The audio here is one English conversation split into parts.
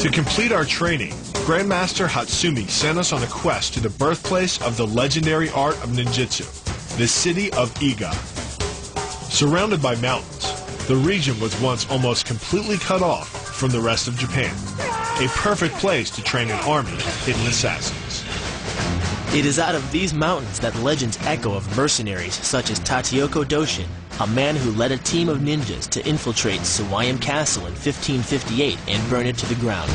To complete our training, Grandmaster Hatsumi sent us on a quest to the birthplace of the legendary art of ninjutsu, the city of Iga. Surrounded by mountains, the region was once almost completely cut off from the rest of Japan, a perfect place to train an army of hidden assassins. It is out of these mountains that legends echo of mercenaries such as Tachioko Doshin, a man who led a team of ninjas to infiltrate Sawayam Castle in 1558 and burn it to the ground.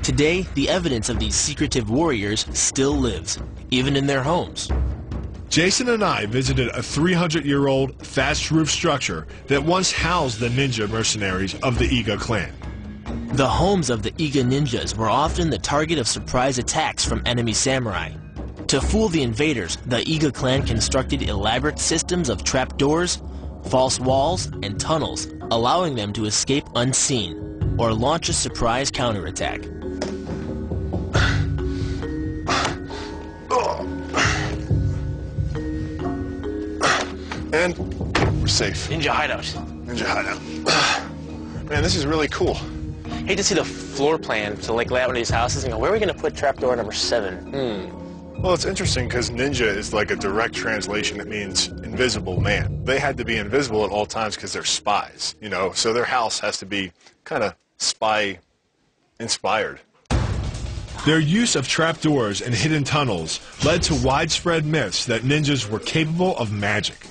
Today, the evidence of these secretive warriors still lives, even in their homes. Jason and I visited a 300-year-old thatched-roof structure that once housed the ninja mercenaries of the Iga clan. The homes of the Iga ninjas were often the target of surprise attacks from enemy samurai. To fool the invaders, the Iga clan constructed elaborate systems of trapdoors, false walls, and tunnels, allowing them to escape unseen or launch a surprise counterattack. And we're safe. Ninja hideout. Ninja hideout. Man, this is really cool. Hate to see the floor plan to like lay out one of these houses and go, where are we going to put trapdoor number 7? Well, it's interesting because ninja is like a direct translation. It means invisible man. They had to be invisible at all times because they're spies, you know, so their house has to be kind of spy-inspired. Their use of trapdoors and hidden tunnels led to widespread myths that ninjas were capable of magic.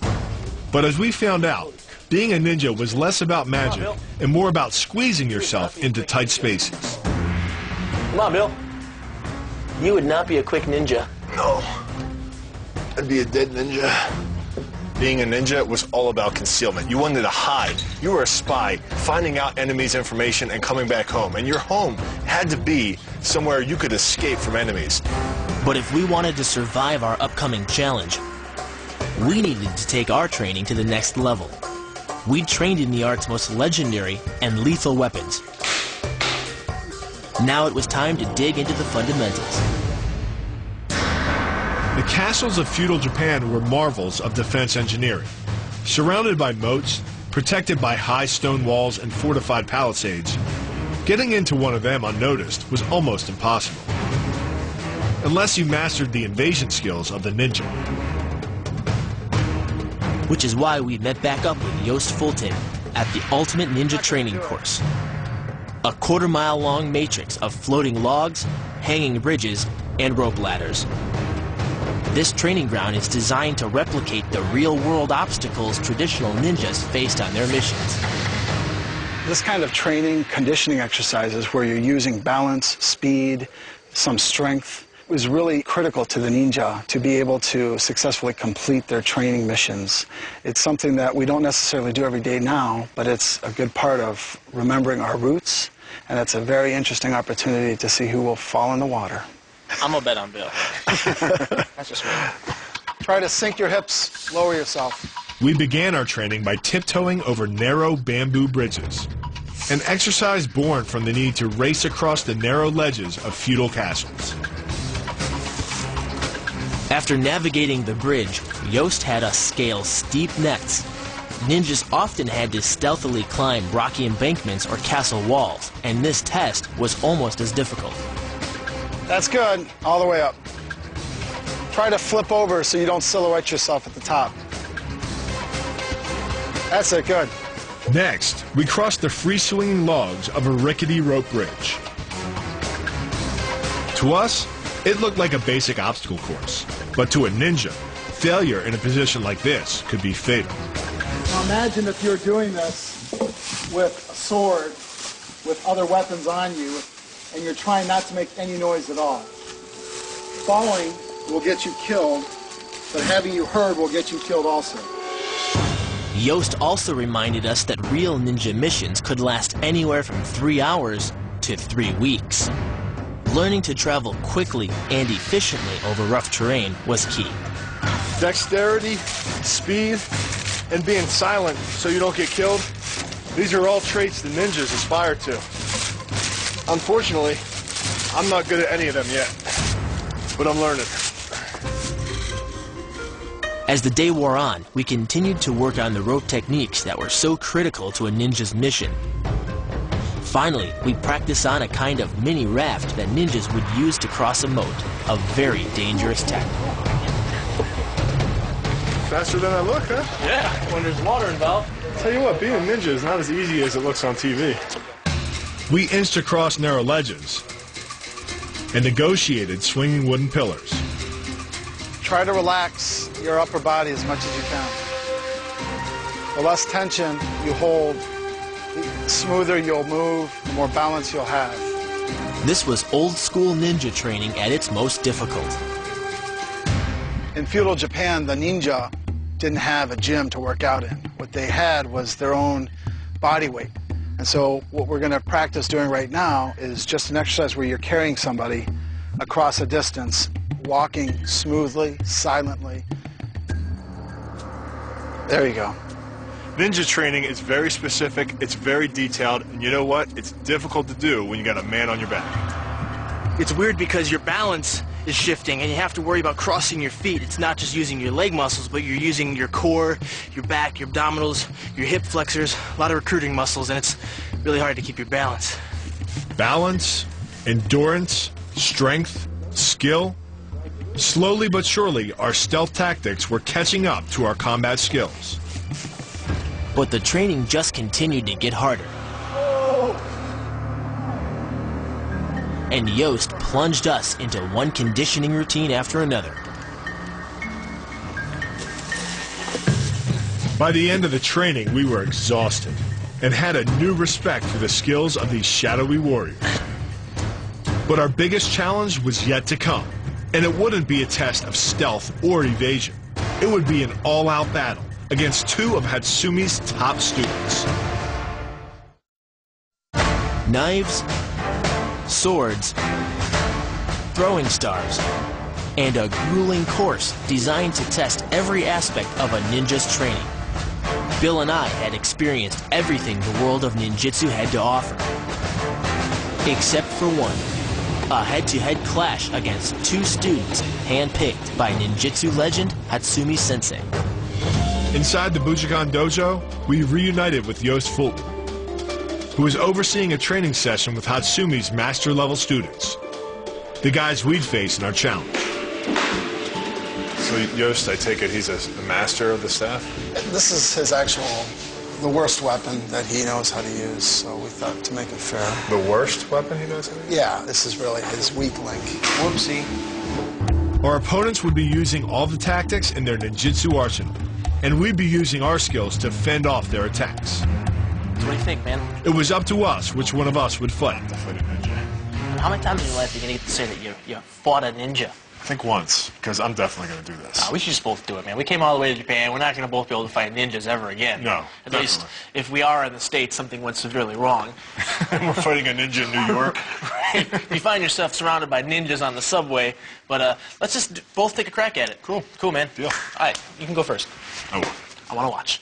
But as we found out, being a ninja was less about magic and more about squeezing yourself into tight spaces. Come on, Bill. You would not be a quick ninja. No. I'd be a dead ninja. Being a ninja was all about concealment. You wanted to hide. You were a spy, finding out enemies' information and coming back home. And your home had to be somewhere you could escape from enemies. But if we wanted to survive our upcoming challenge, we needed to take our training to the next level. We trained in the art's most legendary and lethal weapons. Now it was time to dig into the fundamentals. The castles of feudal Japan were marvels of defense engineering. Surrounded by moats, protected by high stone walls and fortified palisades, getting into one of them unnoticed was almost impossible, unless you mastered the invasion skills of the ninja. Which is why we met back up with Joost Fulton at the Ultimate Ninja Training Course. A quarter-mile-long matrix of floating logs, hanging bridges, and rope ladders. This training ground is designed to replicate the real-world obstacles traditional ninjas faced on their missions. This kind of training, conditioning exercises where you're using balance, speed, some strength, is really critical to the ninja to be able to successfully complete their training missions. It's something that we don't necessarily do every day now, but it's a good part of remembering our roots, and it's a very interesting opportunity to see who will fall in the water. I'm going to bet on Bill. That's just me. Try to sink your hips, lower yourself. We began our training by tiptoeing over narrow bamboo bridges, an exercise born from the need to race across the narrow ledges of feudal castles. After navigating the bridge, Joost had us scale steep nets. Ninjas often had to stealthily climb rocky embankments or castle walls, and this test was almost as difficult. That's good, all the way up. Try to flip over so you don't silhouette yourself at the top. That's it, good. Next, we crossed the free-swinging logs of a rickety rope bridge. To us, it looked like a basic obstacle course, but to a ninja, failure in a position like this could be fatal. Now imagine if you're doing this with a sword, with other weapons on you, and you're trying not to make any noise at all. Falling will get you killed, but having you hurt will get you killed also. Joost also reminded us that real ninja missions could last anywhere from 3 hours to 3 weeks. Learning to travel quickly and efficiently over rough terrain was key. Dexterity, speed, and being silent so you don't get killed. These are all traits the ninjas aspire to. Unfortunately, I'm not good at any of them yet, but I'm learning. As the day wore on, we continued to work on the rope techniques that were so critical to a ninja's mission. Finally, we practice on a kind of mini raft that ninjas would use to cross a moat, a very dangerous tactic. Faster than I look, huh? Yeah, when there's water involved. Tell you what, being a ninja is not as easy as it looks on TV. We inched across narrow ledges and negotiated swinging wooden pillars. Try to relax your upper body as much as you can. The less tension you hold, the smoother you'll move, the more balance you'll have. This was old school ninja training at its most difficult. In feudal Japan, the ninja didn't have a gym to work out in. What they had was their own body weight. And so what we're going to practice doing right now is just an exercise where you're carrying somebody across a distance, walking smoothly, silently. There you go. Ninja training is very specific, it's very detailed, and you know what? It's difficult to do when you got a man on your back. It's weird because your balance is shifting and you have to worry about crossing your feet. It's not just using your leg muscles, but you're using your core, your back, your abdominals, your hip flexors, a lot of recruiting muscles, and it's really hard to keep your balance. Balance, endurance, strength, skill. Slowly but surely, our stealth tactics were catching up to our combat skills. But the training just continued to get harder. And Yost plunged us into one conditioning routine after another. By the end of the training, we were exhausted and had a new respect for the skills of these shadowy warriors. But our biggest challenge was yet to come, and it wouldn't be a test of stealth or evasion. It would be an all-out battle against two of Hatsumi's top students. Knives, swords, throwing stars, and a grueling course designed to test every aspect of a ninja's training. Bill and I had experienced everything the world of ninjutsu had to offer. Except for one, a head-to-head clash against two students handpicked by ninjutsu legend Hatsumi Sensei. Inside the Bujikan Dojo, we reunited with Yost Fulton, who was overseeing a training session with Hatsumi's master-level students, the guys we'd face in our challenge. So Yost, I take it he's a master of the staff? This is his the worst weapon that he knows how to use, so we thought to make it fair. The worst weapon he knows how to use? Yeah, this is really his weak link. Whoopsie. Our opponents would be using all the tactics in their ninjutsu arsenal, and we'd be using our skills to fend off their attacks. So what do you think, man? It was up to us which one of us would fight. How many times in your life are you going to get to say that you fought a ninja? I think once, because I'm definitely going to do this. We should just both do it, man. We came all the way to Japan. We're not going to both be able to fight ninjas ever again. No, At least, if we are in the States, something went severely wrong. And we're fighting a ninja in New York. Right. You find yourself surrounded by ninjas on the subway, but let's just both take a crack at it. Cool. Cool, man. Deal. All right, you can go first. Oh. I want to watch.